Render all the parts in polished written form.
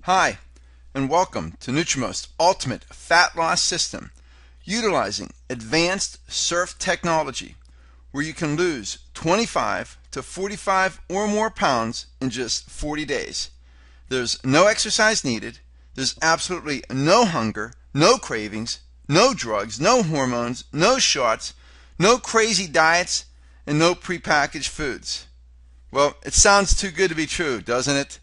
Hi, and welcome to Nutrimost Ultimate Fat Loss System, utilizing advanced surf technology where you can lose 25 to 45 or more pounds in just 40 days. There's no exercise needed, there's absolutely no hunger, no cravings, no drugs, no hormones, no shots, no crazy diets, and no prepackaged foods. Well, it sounds too good to be true, doesn't it?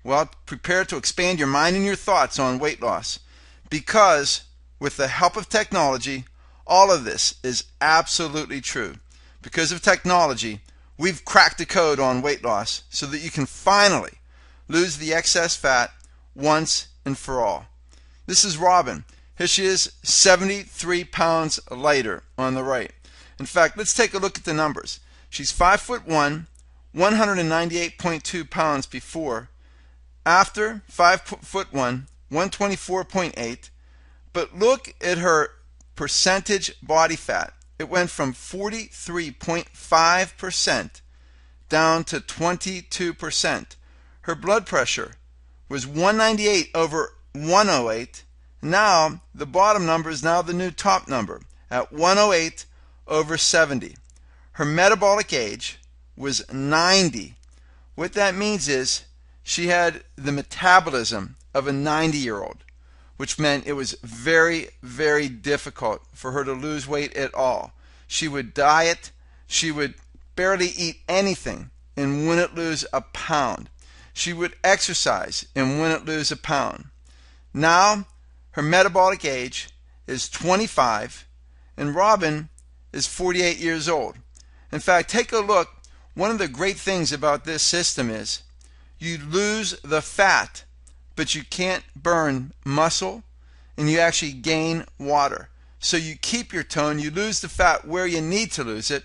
Well, prepare to expand your mind and your thoughts on weight loss, because with the help of technology, all of this is absolutely true. Because of technology, we've cracked the code on weight loss so that you can finally lose the excess fat once and for all. This is Robin. Here she is, 73 pounds lighter on the right. In fact, let's take a look at the numbers. She's 5'1", 198.2 pounds before. After 5'1", 124.8. But look at her percentage body fat. It went from 43.5% down to 22%. Her blood pressure was 198 over 108. Now the bottom number is now the new top number at 108 over 70. Her metabolic age was 90. What that means is she had the metabolism of a 90-year-old, which meant it was very, very difficult for her to lose weight at all. She would diet, she would barely eat anything and wouldn't lose a pound. She would exercise and wouldn't lose a pound. Now her metabolic age is 25 and Robin is 48 years old. In fact, take a look. One of the great things about this system is you lose the fat, but you can't burn muscle, and you actually gain water. So you keep your tone, you lose the fat where you need to lose it.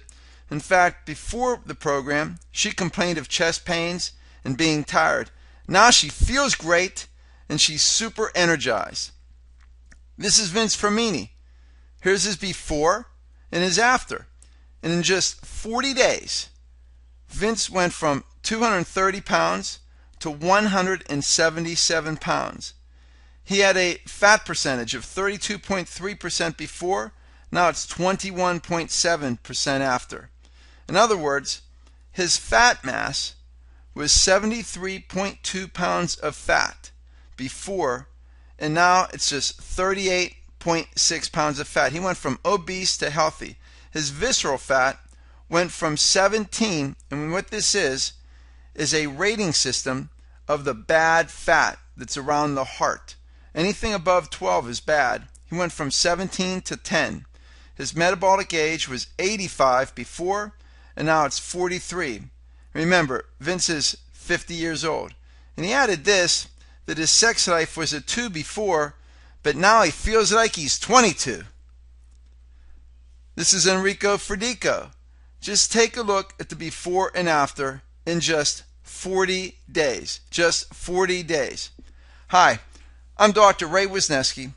In fact, before the program, she complained of chest pains and being tired. Now she feels great, and she's super energized. This is Vince Fermini. Here's his before and his after. And in just 40 days, Vince went from 230 pounds to 177 pounds. He had a fat percentage of 32.3% before, now it's 21.7% after. In other words, his fat mass was 73.2 pounds of fat before, and now it's just 38.6 pounds of fat. He went from obese to healthy. His visceral fat went from 17, and what this is a rating system of the bad fat that's around the heart. Anything above 12 is bad. He went from 17 to 10. His metabolic age was 85 before, and now it's 43. Remember, Vince is 50 years old. And he added this, that his sex life was a 2 before, but now he feels like he's 22. This is Enrico Fridico. Just take a look at the before and after in just 40 days. Just 40 days. Hi, I'm Dr. Ray Wisniewski.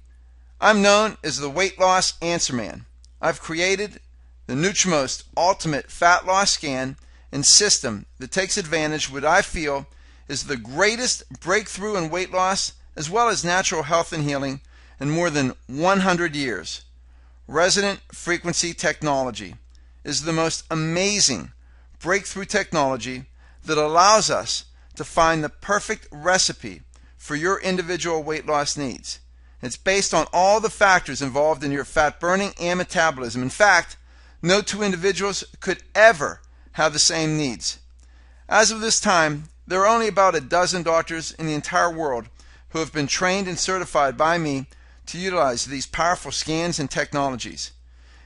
I'm known as the Weight Loss Answer Man. I've created the Nutrimost Ultimate Fat Loss Scan and System that takes advantage of what I feel is the greatest breakthrough in weight loss as well as natural health and healing in more than 100 years. Resonant frequency technology is the most amazing breakthrough technology that allows us to find the perfect recipe for your individual weight loss needs. It's based on all the factors involved in your fat burning and metabolism. In fact, no two individuals could ever have the same needs. As of this time, there are only about a dozen doctors in the entire world who have been trained and certified by me to utilize these powerful scans and technologies.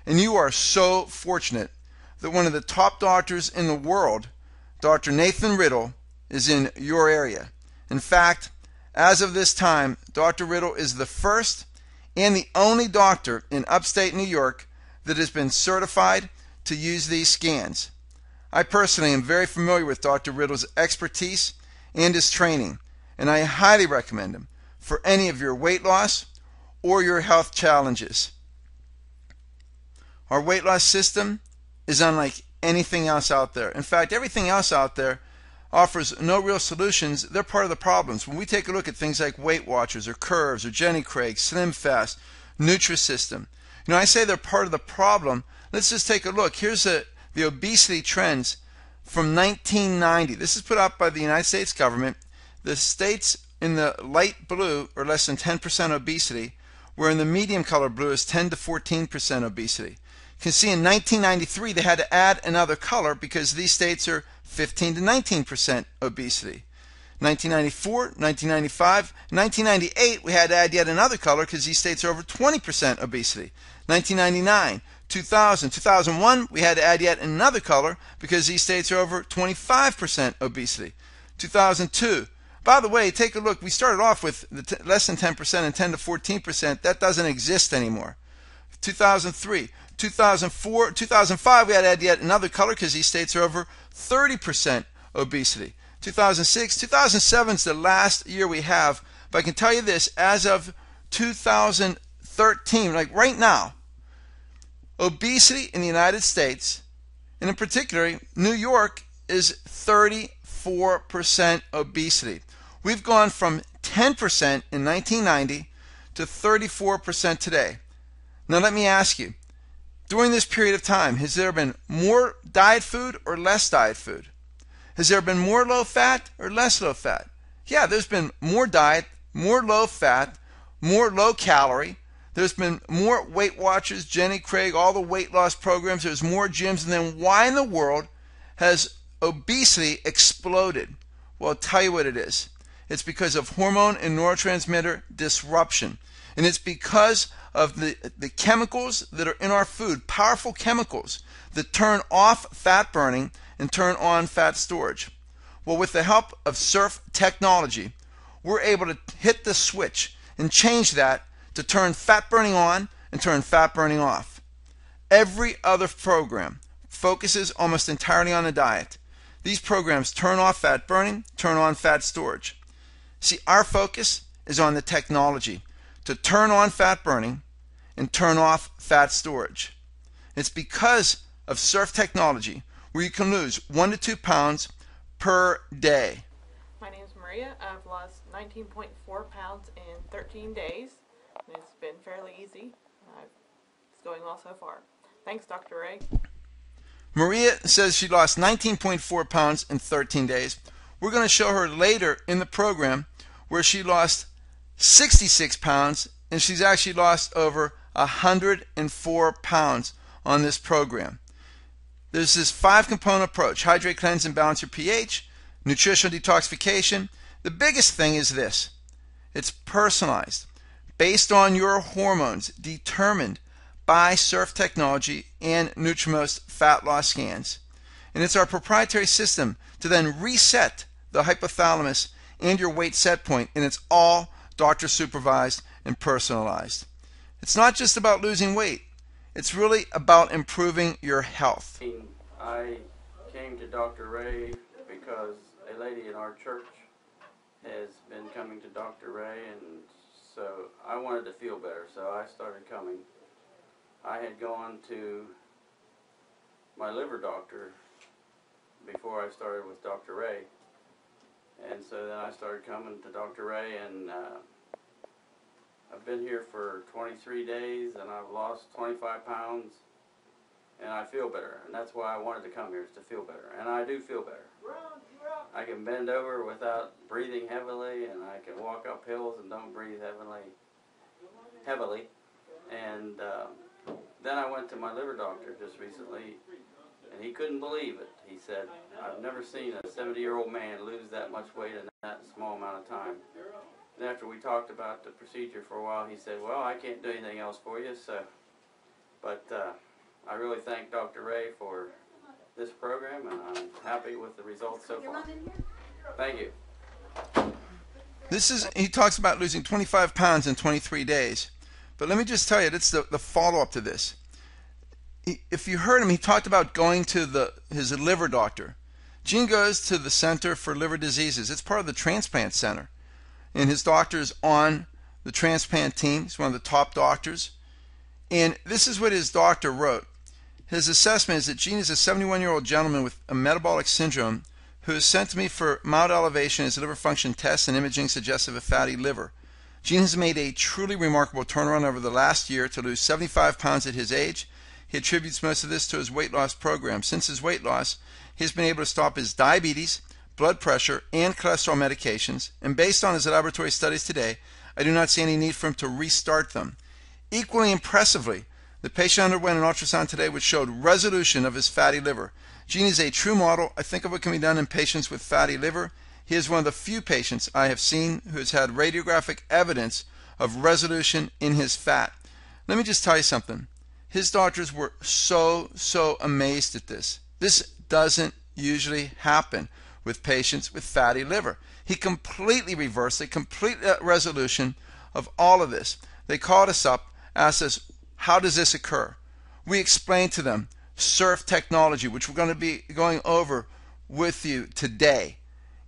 And you are so fortunate that one of the top doctors in the world, Dr. Nathan Riddle, is in your area. In fact, as of this time, Dr. Riddle is the first and the only doctor in upstate New York that has been certified to use these scans. I personally am very familiar with Dr. Riddle's expertise and his training, and I highly recommend him for any of your weight loss or your health challenges. Our weight loss system is unlike anything else out there. In fact, everything else out there offers no real solutions, they're part of the problems. When we take a look at things like Weight Watchers or Curves or Jenny Craig, Slim Fast, Nutrisystem, I say they're part of the problem. Let's just take a look. Here's the obesity trends from 1990. This is put out by the United States government. The states in the light blue are less than 10% obesity, where in the medium color blue is 10 to 14% obesity. You can see in 1993 they had to add another color because these states are 15 to 19% obesity. 1994, 1995, 1998 we had to add yet another color because these states are over 20% obesity. 1999, 2000, 2001 we had to add yet another color because these states are over 25% obesity. 2002, by the way, take a look. We started off with less than 10% and 10 to 14%. That doesn't exist anymore. 2003, 2004, 2005 we had to add yet another color because these states are over 30% obesity. 2006, 2007 is the last year we have, but I can tell you this, as of 2013, like right now, obesity in the United States, and in particular New York, is 34% obesity. We've gone from 10% in 1990 to 34% today. Now let me ask you, during this period of time, has there been more diet food or less diet food? Has there been more low fat or less low fat? Yeah, there's been more diet, more low fat, more low calorie. There's been more Weight Watchers, Jenny Craig, all the weight loss programs. There's more gyms. And then why in the world has obesity exploded? Well, I'll tell you what it is. It's because of hormone and neurotransmitter disruption. And it's because of the chemicals that are in our food, powerful chemicals that turn off fat burning and turn on fat storage. Well, with the help of surf technology, we're able to hit the switch and change that to turn fat burning on and turn fat burning off. Every other program focuses almost entirely on a diet. These programs turn off fat burning, turn on fat storage. See, our focus is on the technology to turn on fat burning and turn off fat storage. It's because of surf technology where you can lose 1 to 2 pounds per day. My name is Maria. I've lost 19.4 pounds in 13 days. And it's been fairly easy. It's going well so far. Thanks, Dr. Ray. Maria says she lost 19.4 pounds in 13 days. We're going to show her later in the program where she lost 66 pounds, and she's actually lost over 104 pounds on this program. There's this 5-component approach: hydrate, cleanse, and balance your pH, nutritional detoxification. The biggest thing is this: it's personalized, based on your hormones, determined by surf technology and Nutrimost fat loss scans. And it's our proprietary system to then reset the hypothalamus and your weight set point, and it's all doctor supervised and personalized. It's not just about losing weight. It's really about improving your health. I came to Dr. Ray because a lady in our church has been coming to Dr. Ray, and so I wanted to feel better, so I started coming. I had gone to my liver doctor before I started with Dr. Ray, and so then I started coming to Dr. Ray, and I've been here for 23 days, and I've lost 25 pounds, and I feel better, and that's why I wanted to come here, is to feel better, and I do feel better. I can bend over without breathing heavily, and I can walk up hills and don't breathe heavily. And then I went to my liver doctor just recently, and he couldn't believe it. He said, "I've never seen a 70-year-old man lose that much weight in that small amount of time." And after we talked about the procedure for a while, he said, "Well, I can't do anything else for you, so." But I really thank Dr. Ray for this program, and I'm happy with the results so far. Thank you. He talks about losing 25 pounds in 23 days. But let me just tell you, that's the follow-up to this. If you heard him, he talked about going to his liver doctor. Gene goes to the Center for Liver Diseases. It's part of the transplant center. And his doctor's on the transplant team. He's one of the top doctors. And this is what his doctor wrote. His assessment is that Gene is a 71-year-old gentleman with a metabolic syndrome who is sent to me for mild elevation in his liver function tests and imaging suggestive of fatty liver. Gene has made a truly remarkable turnaround over the last year to lose 75 pounds at his age. He attributes most of this to his weight loss program. Since his weight loss, he has been able to stop his diabetes, blood pressure, and cholesterol medications, and based on his laboratory studies today, I do not see any need for him to restart them. Equally impressively, the patient underwent an ultrasound today which showed resolution of his fatty liver. Gene is a true model, I think, of what can be done in patients with fatty liver. He is one of the few patients I have seen who has had radiographic evidence of resolution in his fat. Let me just tell you something. His doctors were so amazed at this. This doesn't usually happen with patients with fatty liver. He completely reversed a complete resolution of all of this. They called us up, asked us, how does this occur? We explained to them surf technology, which we're going to be going over with you today.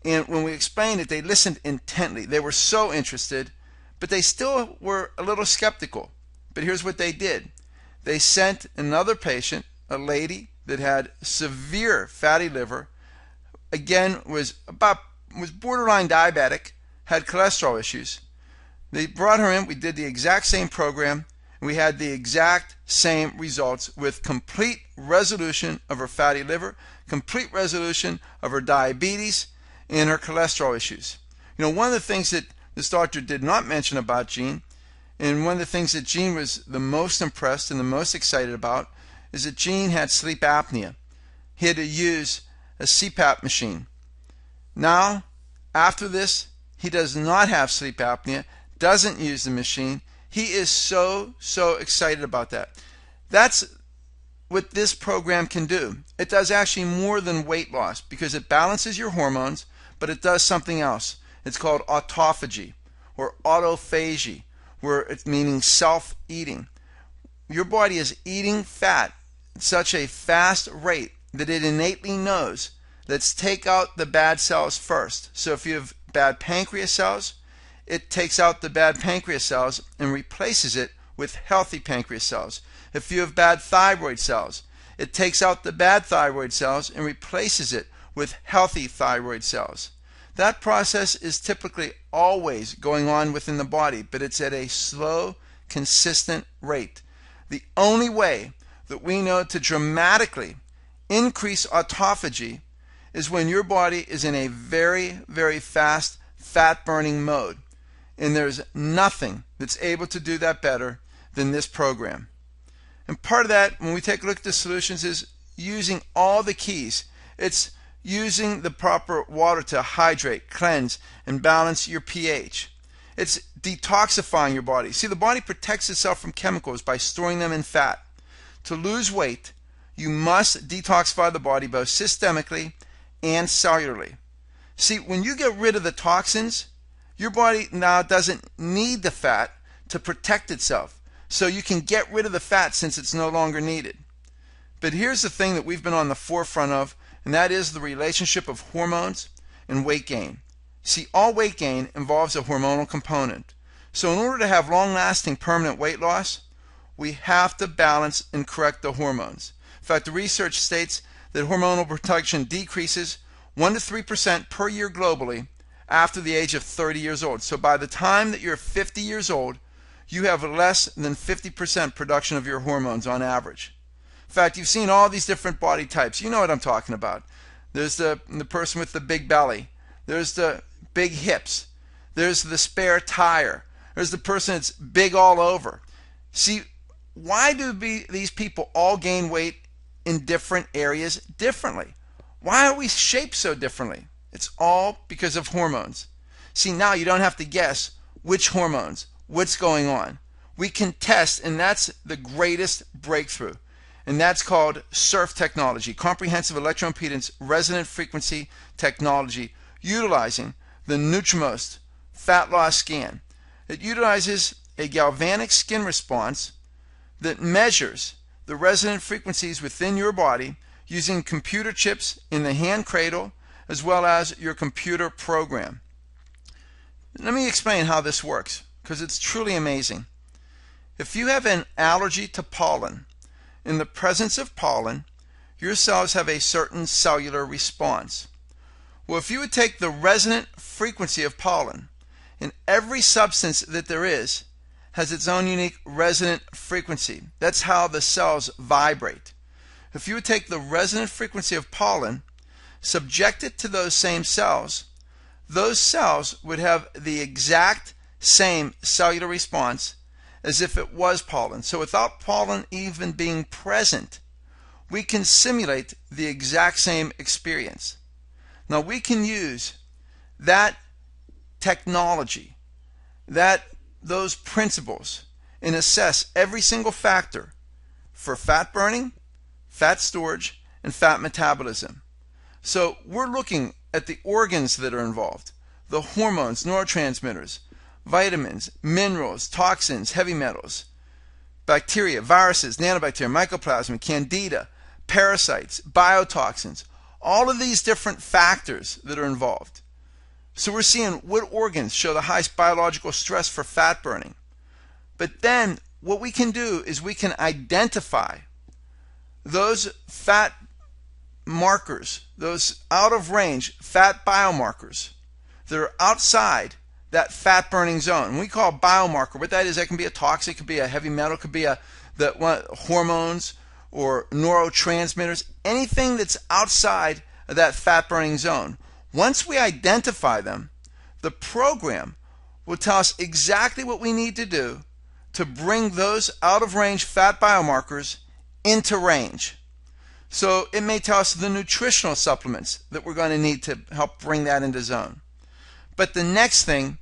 And when we explained it, they listened intently. They were so interested, but they still were a little skeptical. But here's what they did. They sent another patient, a lady that had severe fatty liver, again was borderline diabetic, had cholesterol issues. They brought her in, we did the exact same program, and we had the exact same results with complete resolution of her fatty liver, complete resolution of her diabetes, and her cholesterol issues. You know, one of the things that this doctor did not mention about Gene, and one of the things that Gene was the most impressed and the most excited about, is that Gene had sleep apnea. He had to use a CPAP machine. Now, after this, he does not have sleep apnea, doesn't use the machine. He is so excited about that. That's what this program can do. It does actually more than weight loss because it balances your hormones, but it does something else. It's called autophagy or autophagy, where it's meaning self-eating. Your body is eating fat at such a fast rate that it innately knows, let's take out the bad cells first. So if you have bad pancreas cells, it takes out the bad pancreas cells and replaces it with healthy pancreas cells. If you have bad thyroid cells, it takes out the bad thyroid cells and replaces it with healthy thyroid cells. That process is typically always going on within the body, but it's at a slow, consistent rate. The only way that we know to dramatically increase autophagy is when your body is in a very fast fat-burning mode. And there's nothing that's able to do that better than this program. And part of that, when we take a look at the solutions, is using all the keys. It's using the proper water to hydrate, cleanse, and balance your pH. It's detoxifying your body. See, the body protects itself from chemicals by storing them in fat. To lose weight, you must detoxify the body both systemically and cellularly. See, when you get rid of the toxins, your body now doesn't need the fat to protect itself. So you can get rid of the fat since it's no longer needed. But here's the thing that we've been on the forefront of, and that is the relationship of hormones and weight gain. See, all weight gain involves a hormonal component. So in order to have long-lasting permanent weight loss, we have to balance and correct the hormones. In fact, the research states that hormonal production decreases 1 to 3% per year globally after the age of 30 years old. So by the time that you're 50 years old, you have less than 50% production of your hormones on average. In fact, you've seen all these different body types. You know what I'm talking about. There's the person with the big belly. There's the big hips. There's the spare tire. There's the person that's big all over. See, why do these people all gain weight in different areas differently? Why are we shaped so differently? It's all because of hormones. See, now you don't have to guess which hormones, what's going on. We can test, and that's the greatest breakthrough. And that's called SIRF technology, Comprehensive Electroimpedance Resonant Frequency Technology, utilizing the Nutrimost Fat Loss Scan. It utilizes a galvanic skin response that measures the resonant frequencies within your body using computer chips in the hand cradle as well as your computer program. Let me explain how this works, because it's truly amazing. If you have an allergy to pollen, in the presence of pollen, your cells have a certain cellular response. Well, if you would take the resonant frequency of pollen, and every substance that there is has its own unique resonant frequency. That's how the cells vibrate. If you would take the resonant frequency of pollen, subject it to those cells would have the exact same cellular response as if it was pollen. So without pollen even being present, we can simulate the exact same experience. Now we can use that technology, those principles, and assess every single factor for fat burning, fat storage, and fat metabolism. So we're looking at the organs that are involved, the hormones, neurotransmitters, vitamins, minerals, toxins, heavy metals, bacteria, viruses, nanobacteria, mycoplasma, candida, parasites, biotoxins, all of these different factors that are involved. So we're seeing what organs show the highest biological stress for fat burning. But then what we can do is we can identify those fat markers, those out of range fat biomarkers that are outside that fat burning zone. We call biomarker. What that is, that can be a toxic, could be a heavy metal, could be hormones or neurotransmitters, anything that's outside of that fat burning zone. Once we identify them, the program will tell us exactly what we need to do to bring those out of range fat biomarkers into range. So it may tell us the nutritional supplements that we're going to need to help bring that into zone. But the next thing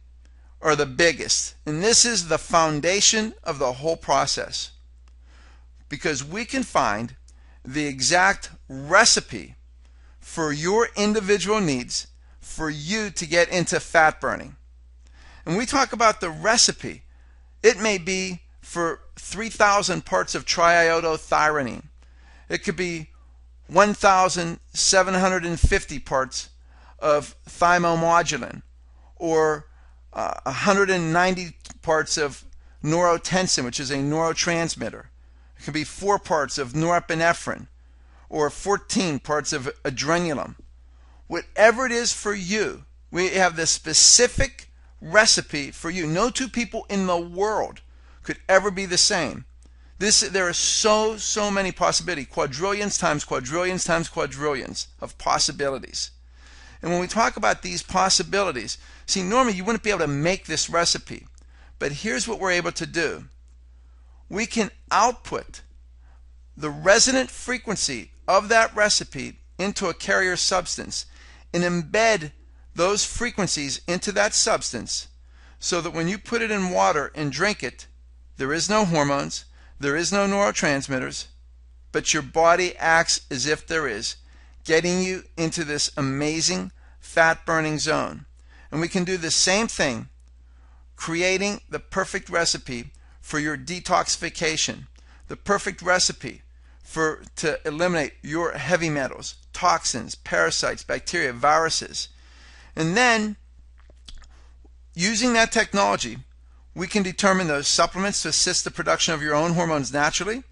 are the biggest, and this is the foundation of the whole process, because we can find the exact recipe for your individual needs for you to get into fat burning. And we talk about the recipe. It may be for 3,000 parts of triiodothyronine. It could be 1,750 parts of thymomodulin, or 190 parts of neurotensin, which is a neurotransmitter. It could be 4 parts of norepinephrine, or 14 parts of adrenulin. Whatever it is for you, we have the specific recipe for you. No two people in the world could ever be the same. There are so many possibilities, quadrillions times quadrillions times quadrillions of possibilities. And when we talk about these possibilities, see, normally you wouldn't be able to make this recipe, but here's what we're able to do. We can output the resonant frequency of that recipe into a carrier substance and embed those frequencies into that substance so that when you put it in water and drink it, there is no hormones, there is no neurotransmitters, but your body acts as if there is, getting you into this amazing fat burning zone. And we can do the same thing, creating the perfect recipe for your detoxification, the perfect recipe to eliminate your heavy metals, toxins, parasites, bacteria, viruses. And then, using that technology, we can determine those supplements to assist the production of your own hormones naturally,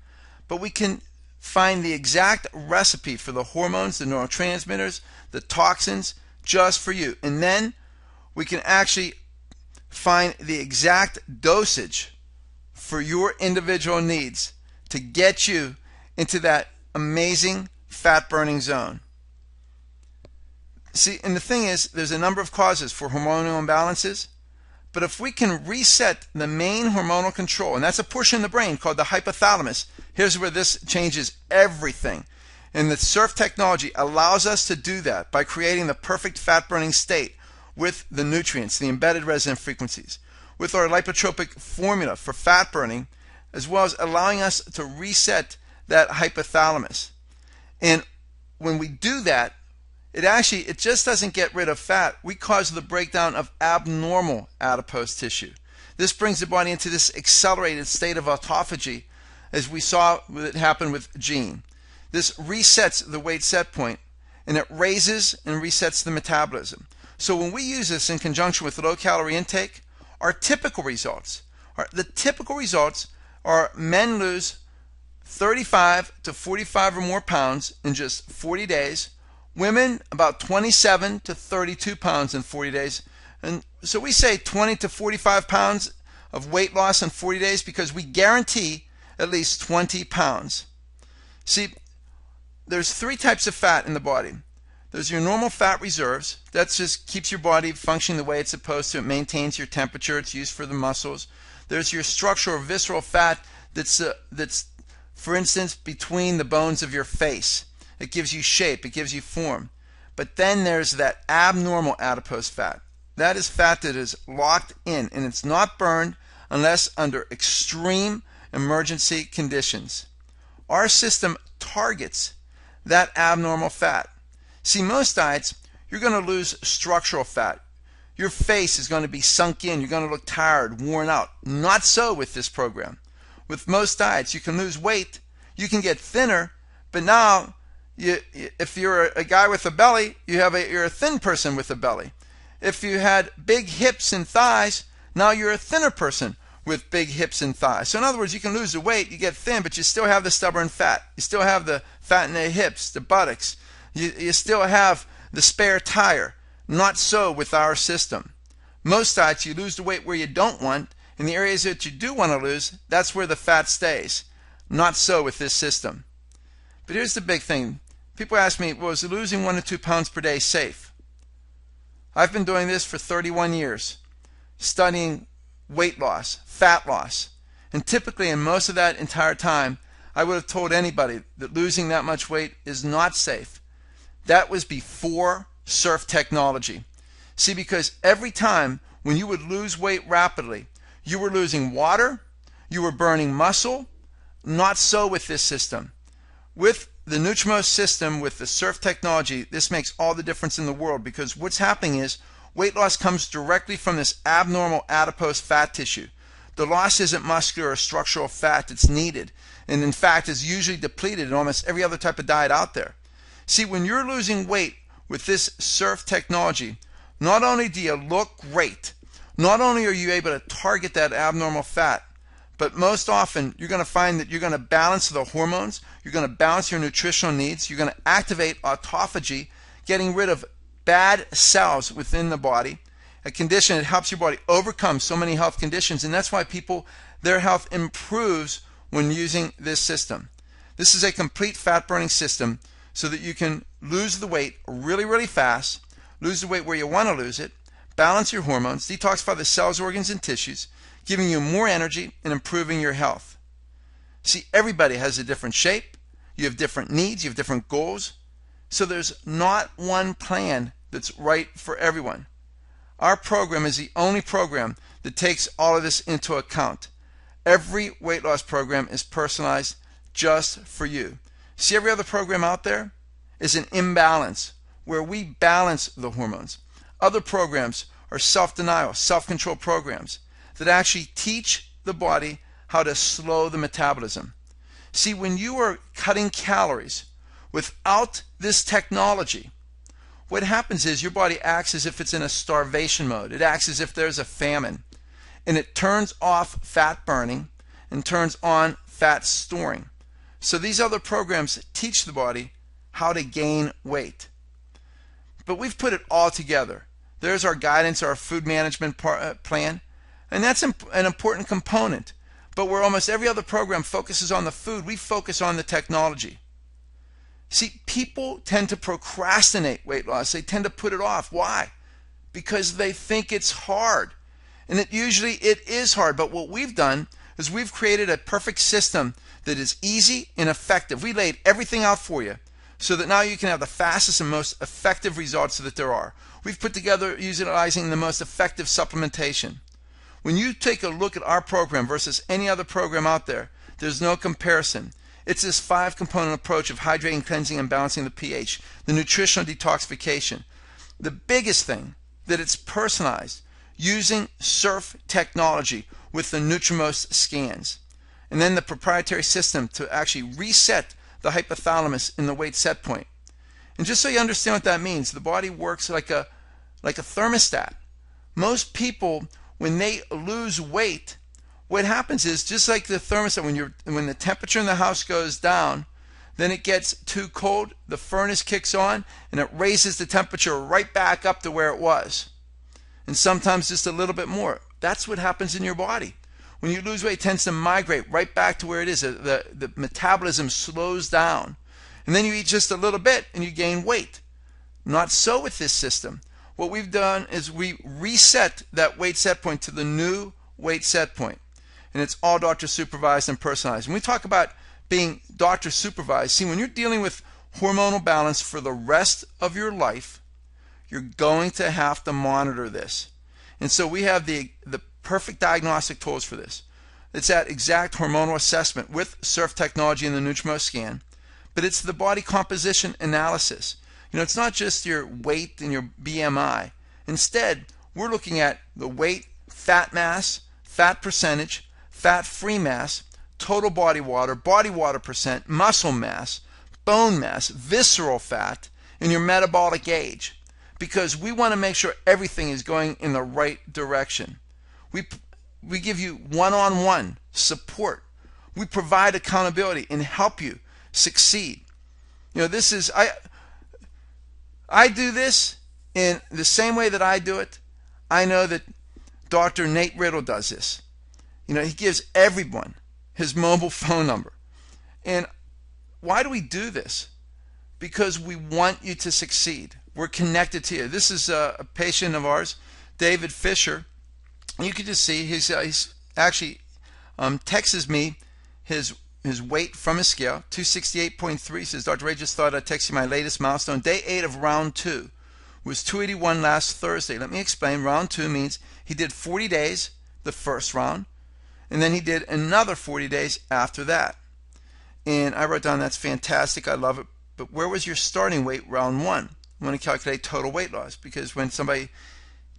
but we can find the exact recipe for the hormones, the neurotransmitters, the toxins, just for you. And then we can actually find the exact dosage for your individual needs to get you into that amazing fat burning zone. See, and the thing is, there's a number of causes for hormonal imbalances, but if we can reset the main hormonal control, and that's a portion of the brain called the hypothalamus, here's where this changes everything. And the SURF technology allows us to do that by creating the perfect fat burning state with the nutrients, the embedded resonant frequencies, with our lipotropic formula for fat burning, as well as allowing us to reset that hypothalamus. And when we do that, it just doesn't get rid of fat. We cause the breakdown of abnormal adipose tissue. This brings the body into this accelerated state of autophagy, as we saw it happen with Gene. This resets the weight set point, and it raises and resets the metabolism. So when we use this in conjunction with low calorie intake, our typical results are men lose 35 to 45 or more pounds in just 40 days, Women, about 27 to 32 pounds in 40 days. And so we say 20 to 45 pounds of weight loss in 40 days because we guarantee at least 20 pounds. See, there's 3 types of fat in the body. There's your normal fat reserves. That just keeps your body functioning the way it's supposed to. It maintains your temperature. It's used for the muscles. There's your structural or visceral fat that's for instance, between the bones of your face. It gives you shape. It gives you form. But then there's that abnormal adipose fat. That is fat that is locked in, and it's not burned unless under extreme emergency conditions. Our system targets that abnormal fat. See, most diets, you're going to lose structural fat. Your face is going to be sunk in. You're going to look tired, worn out. Not so with this program. With most diets, you can lose weight, you can get thinner, but now, if you're a guy with a belly, you're a thin person with a belly. If you had big hips and thighs, now you're a thinner person with big hips and thighs. So in other words, you can lose the weight, you get thin, but you still have the stubborn fat. You still have the fat in the hips, the buttocks. You still have the spare tire. Not so with our system. Most diets, you lose the weight where you don't want. In the areas that you do want to lose, that's where the fat stays. Not so with this system. But here's the big thing. People ask me, well, is losing 1 to 2 pounds per day safe? I've been doing this for 31 years, studying weight loss, fat loss. And typically in most of that entire time, I would have told anybody that losing that much weight is not safe. That was before surf technology. See, because every time when you would lose weight rapidly, you were losing water, you were burning muscle. Not so with this system. With the Nutrimost system, with the surf technology, this makes all the difference in the world, because what's happening is weight loss comes directly from this abnormal adipose fat tissue. The loss isn't muscular or structural fat that's needed, and in fact is usually depleted in almost every other type of diet out there. See, when you're losing weight with this surf technology, not only do you look great, not only are you able to target that abnormal fat, but most often you're going to find that you're going to balance the hormones, you're going to balance your nutritional needs, you're going to activate autophagy, getting rid of bad cells within the body, a condition that helps your body overcome so many health conditions, and that's why people, their health improves when using this system. This is a complete fat burning system so that you can lose the weight really, really fast, lose the weight where you want to lose it, balance your hormones, detoxify the cells, organs, and tissues, giving you more energy and improving your health. See, everybody has a different shape, you have different needs, you have different goals, so there's not one plan that's right for everyone. Our program is the only program that takes all of this into account. Every weight loss program is personalized just for you. See, every other program out there is an imbalance where we balance the hormones. Other programs are self-denial, self-control programs that actually teach the body how to slow the metabolism. See, when you are cutting calories without this technology, what happens is your body acts as if it's in a starvation mode. It acts as if there's a famine. And it turns off fat burning and turns on fat storing. So these other programs teach the body how to gain weight. But we've put it all together. There's our guidance, our food management plan, and that's an important component. But where almost every other program focuses on the food, we focus on the technology. See, people tend to procrastinate weight loss. They tend to put it off. Why? Because they think it's hard. And it is hard. But what we've done is we've created a perfect system that is easy and effective. We laid everything out for you so that now you can have the fastest and most effective results that there are. We've put together utilizing the most effective supplementation. When you take a look at our program versus any other program out there, there's no comparison. It's this 5-component approach of hydrating, cleansing, and balancing the pH, the nutritional detoxification. The biggest thing, that it's personalized using surf technology with the Nutrimost scans. And then the proprietary system to actually reset the hypothalamus in the weight set point. And just so you understand what that means, the body works like a thermostat. Most people, when they lose weight, what happens is, just like the thermostat, when the temperature in the house goes down, then it gets too cold, the furnace kicks on, and it raises the temperature right back up to where it was. And sometimes just a little bit more. That's what happens in your body. When you lose weight, it tends to migrate right back to where it is. The metabolism slows down. And then you eat just a little bit and you gain weight. Not so with this system. What we've done is we reset that weight set point to the new weight set point. And it's all doctor supervised and personalized. When we talk about being doctor supervised, see, when you're dealing with hormonal balance for the rest of your life, you're going to have to monitor this. And so we have the perfect diagnostic tools for this. It's that exact hormonal assessment with surf technology and the Nutrimost scan, but it's the body composition analysis. You know, it's not just your weight and your BMI. Instead, we're looking at the weight, fat mass, fat percentage, fat-free mass, total body water percent, muscle mass, bone mass, visceral fat, and your metabolic age. Because we want to make sure everything is going in the right direction. We give you one-on-one support. We provide accountability and help you succeed. You know, this is, I do this in the same way that I do it. I know that Dr. Nate Riddle does this. You know, he gives everyone his mobile phone number. And why do we do this? Because we want you to succeed. We're connected to you. This is a patient of ours, David Fisher. You can just see he's actually texts me his weight from his scale, 268.3. He says, Dr. Ray, just thought I'd text you my latest milestone. Day 8 of round 2 was 281 last Thursday. Let me explain. Round 2 means he did 40 days the first round, and then he did another 40 days after that. And I wrote down, that's fantastic. I love it. But where was your starting weight round 1? I want to calculate total weight loss, because when somebody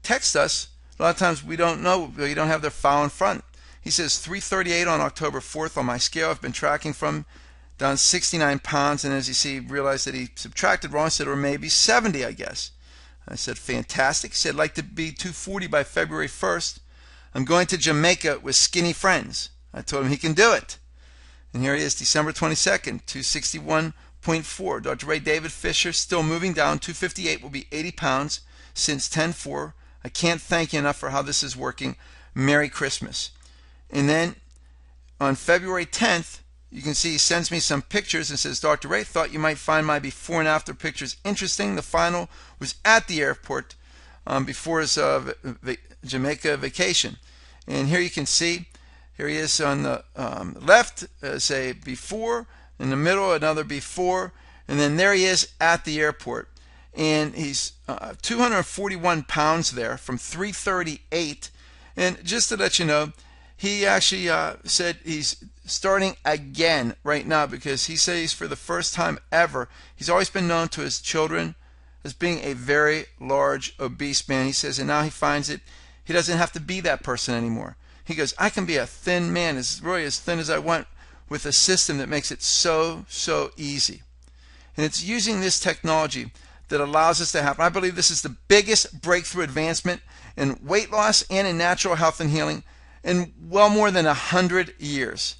texts us, a lot of times we don't know, you don't have their file in front. He says 338 on October 4th on my scale. I've been tracking from down 69 pounds, and as you see, realized that he subtracted wrong. I said, or maybe 70, I guess. I said, fantastic. He said, I'd like to be 240 by February 1st. I'm going to Jamaica with skinny friends. I told him he can do it. And here he is, December 22nd, 261.4. Dr. Ray, David Fisher, still moving down. 258 will be 80 pounds since 10/4. I can't thank you enough for how this is working. Merry Christmas. And then on February 10th, you can see he sends me some pictures and says, Dr. Ray, thought you might find my before and after pictures interesting. The final was at the airport before his Jamaica vacation. And here you can see, here he is on the left, say before, in the middle another before, and then there he is at the airport. And he's 241 pounds there from 338. And just to let you know, he actually said he's starting again right now, because he says for the first time ever, he's always been known to his children as being a very large, obese man. He says, and now he finds it, he doesn't have to be that person anymore. He goes, I can be a thin man, really as thin as I want, with a system that makes it so easy. And it's using this technology that allows us to happen. I believe this is the biggest breakthrough advancement in weight loss and in natural health and healing in well more than 100 years.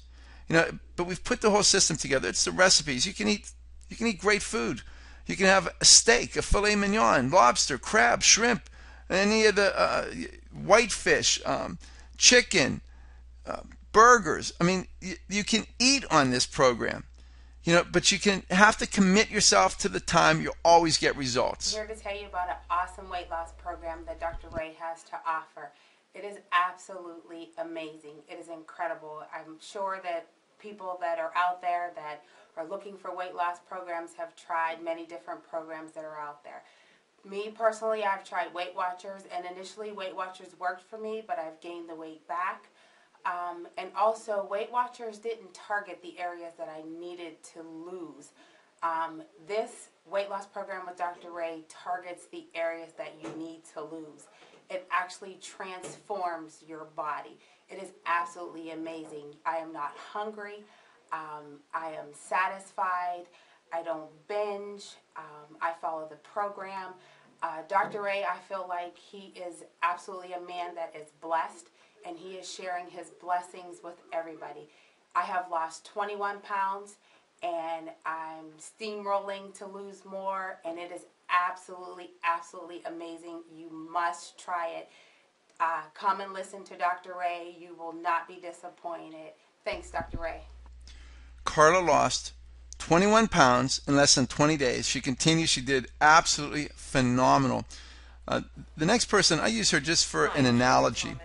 You know, but we've put the whole system together. It's the recipes. You can eat great food. You can have a steak, a filet mignon, lobster, crab, shrimp, any of the whitefish, chicken, burgers. I mean, you can eat on this program. You know, but you have to commit yourself to the time. You'll always get results. I'm here to tell you about an awesome weight loss program that Dr. Ray has to offer. It is absolutely amazing. It is incredible. I'm sure that people that are out there that are looking for weight loss programs have tried many different programs that are out there. Me personally, I've tried Weight Watchers, and initially Weight Watchers worked for me, but I've gained the weight back. And also, Weight Watchers didn't target the areas that I needed to lose. This weight loss program with Dr. Ray targets the areas that you need to lose. It actually transforms your body. It is absolutely amazing. I am not hungry. I am satisfied. I don't binge. I follow the program. Dr. Ray, I feel like he is absolutely a man that is blessed, and he is sharing his blessings with everybody. I have lost 21 pounds, and I'm steamrolling to lose more, and it is absolutely, absolutely amazing. You must try it. Come and listen to Dr. Ray. You will not be disappointed. Thanks, Dr. Ray. Carla lost 21 pounds in less than 20 days. She continued. She did absolutely phenomenal. The next person, I use her just for an analogy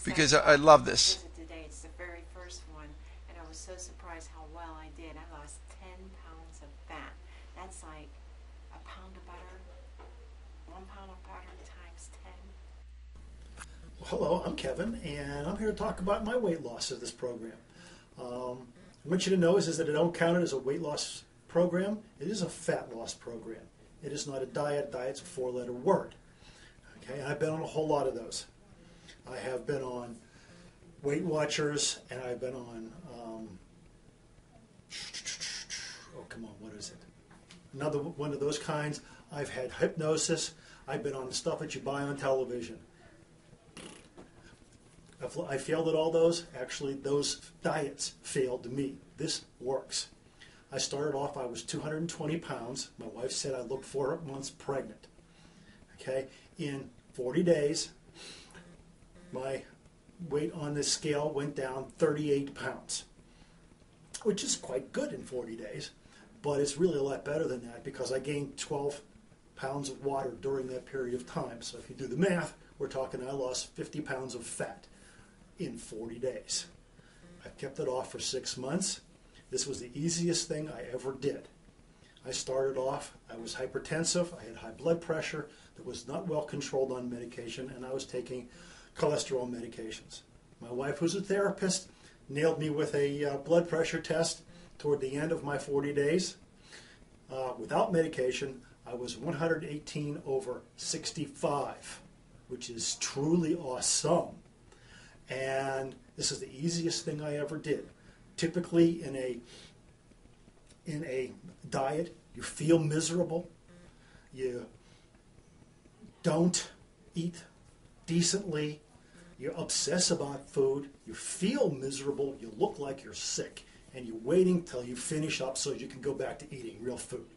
because I love this. Today. It's the very first one, and I was so surprised how well I did. I lost 10 pounds of fat. That's like a pound of butter, 1 pound of butter times 10. Hello, I'm Kevin, and I'm here to talk about my weight loss of this program. I want you to know is that I don't count it as a weight loss program. It is a fat loss program. It is not a diet. Diet's a 4-letter word. Okay, I've been on a whole lot of those. I have been on Weight Watchers, and I've been on, oh, come on, what is it? Another one of those kinds. I've had hypnosis. I've been on the stuff that you buy on television. I failed at all those. Actually, those diets failed me. This works. I started off, I was 220 pounds. My wife said I looked 4 months pregnant. Okay, in 40 days, my weight on this scale went down 38 pounds, which is quite good in 40 days, but it's really a lot better than that because I gained 12 pounds of water during that period of time. So if you do the math, we're talking I lost 50 pounds of fat in 40 days. I've kept it off for 6 months. This was the easiest thing I ever did. I started off, I was hypertensive, I had high blood pressure that was not well controlled on medication, and I was taking cholesterol medications. My wife, who's a therapist, nailed me with a blood pressure test toward the end of my 40 days. Without medication, I was 118/65, which is truly awesome. And this is the easiest thing I ever did. Typically in a diet, you feel miserable. You don't eat decently. You obsess about food. You feel miserable. You look like you're sick. And you're waiting till you finish up so you can go back to eating real food.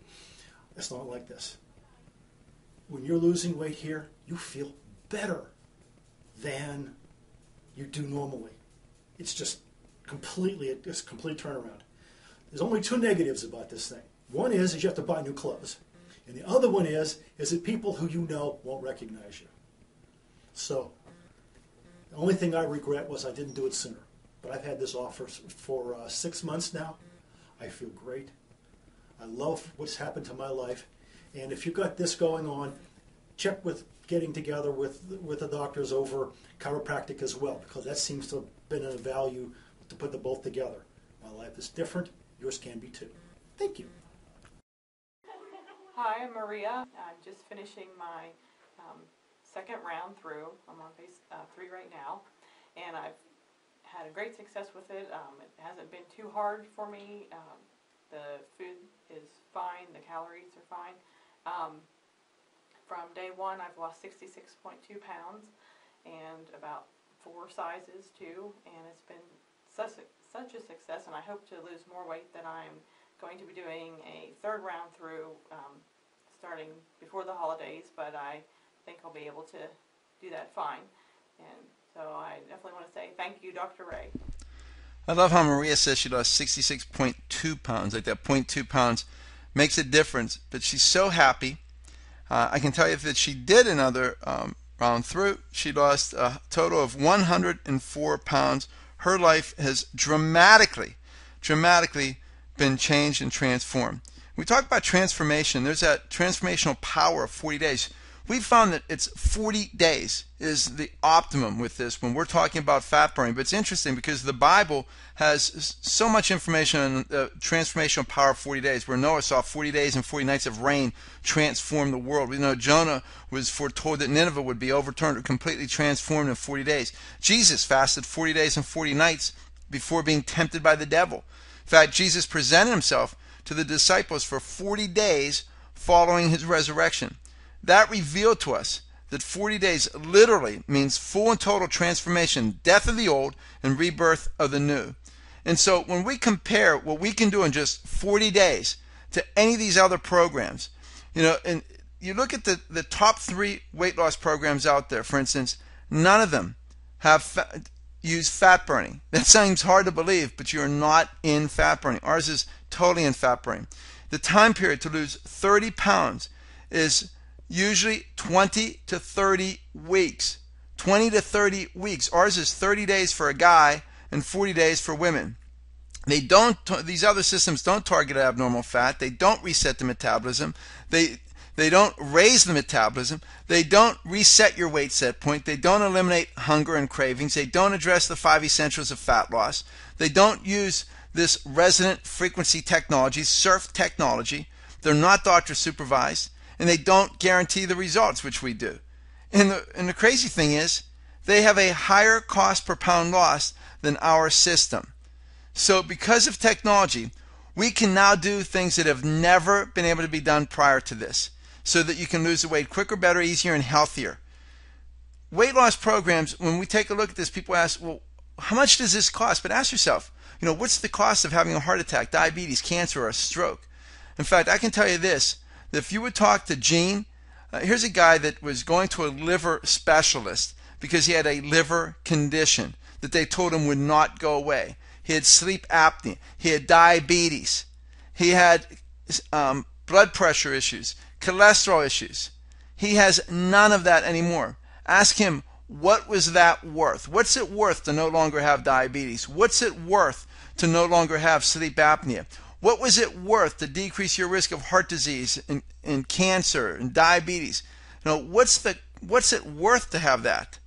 It's not like this. When you're losing weight here, you feel better than you do normally. It's just it's a complete turnaround. There's only 2 negatives about this thing. One is you have to buy new clothes. And the other one is that people who you know won't recognize you. So the only thing I regret was I didn't do it sooner. But I've had this offer for 6 months now. I feel great. I love what's happened to my life. And if you've got this going on, check with getting together with the doctors over Chiropractic as well, because that seems to have been a value to put them both together. My life is different. Yours can be too. Thank you. Hi, I'm Maria. I'm just finishing my second round through. I'm on phase 3 right now, and I've had a great success with it. It hasn't been too hard for me. The food is fine. The calories are fine. From day 1, I've lost 66.2 pounds and about 4 sizes too, and it's been such a success, and I hope to lose more weight. That I'm going to be doing a 3rd round through starting before the holidays, but I think I'll be able to do that fine. And so I definitely want to say thank you, Dr. Ray. I love how Maria says she lost 66.2 pounds. Like that 0.2 pounds makes a difference, but she's so happy. I can tell you that she did another round through. She lost a total of 104 pounds. Her life has dramatically been changed and transformed. We talk about transformation. There's that transformational power of 40 days. We found that it's 40 days is the optimum with this when we're talking about fat burning. But it's interesting because the Bible has so much information on the transformational power of 40 days, where Noah saw 40 days and 40 nights of rain transform the world. We know Jonah was foretold that Nineveh would be overturned or completely transformed in 40 days. Jesus fasted 40 days and 40 nights before being tempted by the devil. In fact, Jesus presented himself to the disciples for 40 days following his resurrection. That revealed to us that 40 days literally means full and total transformation, death of the old and rebirth of the new. And so when we compare what we can do in just 40 days to any of these other programs, and you look at the top 3 weight loss programs out there, for instance, none of them have use fat burning. That seems hard to believe, but you're not in fat burning. Ours is totally in fat burning. The time period to lose 30 pounds is usually 20 to 30 weeks. 20 to 30 weeks. Ours is 30 days for a guy and 40 days for women. These other systems don't target abnormal fat. They don't reset the metabolism. They don't raise the metabolism. They don't reset your weight set point. They don't eliminate hunger and cravings. They don't address the 5 essentials of fat loss. They don't use this resonant frequency technology, SURF technology. They're not doctor supervised, and they don't guarantee the results, which we do. And the crazy thing is, they have a higher cost per pound lost than our system. So because of technology, we can now do things that have never been able to be done prior to this, so that you can lose the weight quicker, better, easier, and healthier. Weight loss programs, when we take a look at this, people ask, well, how much does this cost? But ask yourself, what's the cost of having a heart attack, diabetes, cancer, or a stroke? In fact, I can tell you this, that if you would talk to Gene, here's a guy that was going to a liver specialist because he had a liver condition that they told him would not go away. He had sleep apnea. He had diabetes. He had blood pressure issues, cholesterol issues. He has none of that anymore. Ask him, what was that worth? What's it worth to no longer have diabetes? What's it worth to no longer have sleep apnea? What was it worth to decrease your risk of heart disease and cancer and diabetes? What's it worth to have that?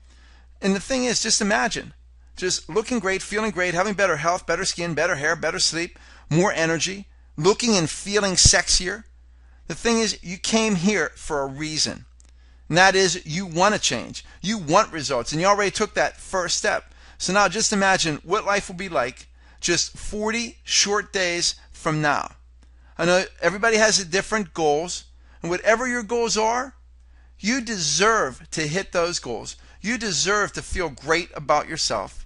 And the thing is, just imagine, just looking great, feeling great, having better health, better skin, better hair, better sleep, more energy, looking and feeling sexier. The thing is, you came here for a reason. And that is, you want to change. You want results. And you already took that first step. So now just imagine what life will be like just 40 short days from now. I know everybody has different goals. And whatever your goals are, you deserve to hit those goals. You deserve to feel great about yourself.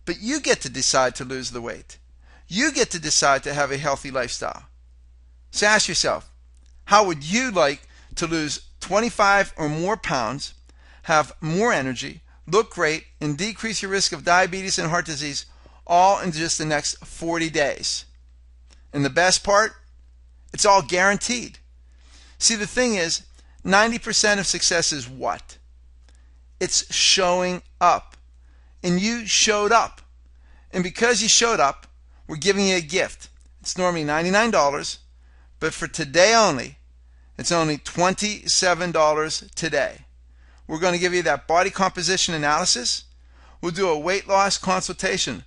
But you get to decide to lose the weight. You get to decide to have a healthy lifestyle. So ask yourself, how would you like to lose 25 or more pounds, have more energy, look great, and decrease your risk of diabetes and heart disease all in just the next 40 days? And the best part, it's all guaranteed. See, the thing is, 90% of success is what? It's showing up. And you showed up. And because you showed up, we're giving you a gift. It's normally $99, but for today only, it's only $27 today. We're going to give you that body composition analysis. We'll do a weight loss consultation.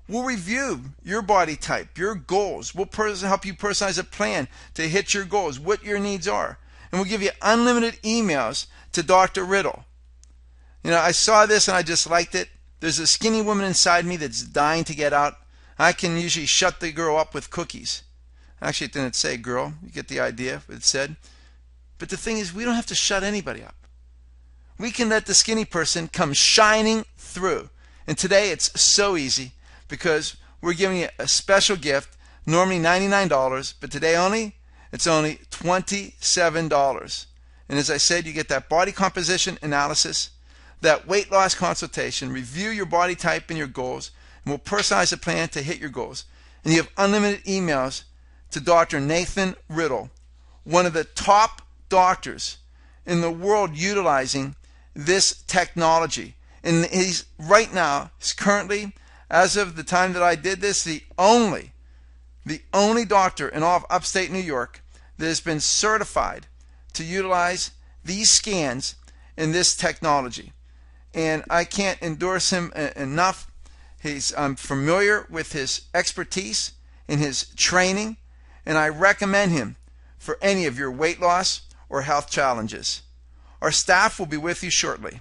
We'll review your body type, your goals. We'll help you personalize a plan to hit your goals, what your needs are. And we'll give you unlimited emails to Dr. Riddle. I saw this and I just liked it. There's a skinny woman inside me that's dying to get out. I can usually shut the girl up with cookies. Actually, it didn't say girl. You get the idea what it said. But the thing is, we don't have to shut anybody up. We can let the skinny person come shining through. And today it's so easy because we're giving you a special gift, normally $99, but today only, it's only $27. And as I said, you get that body composition analysis, that weight loss consultation, review your body type and your goals, and we'll personalize a plan to hit your goals. And you have unlimited emails to Dr. Nathan Riddle, one of the top doctors in the world utilizing this technology. And he's currently, as of the time that I did this, the only doctor in all of upstate New York that has been certified to utilize these scans in this technology. And I can't endorse him enough. I'm familiar with his expertise and his training, and I recommend him for any of your weight loss or health challenges. Our staff will be with you shortly.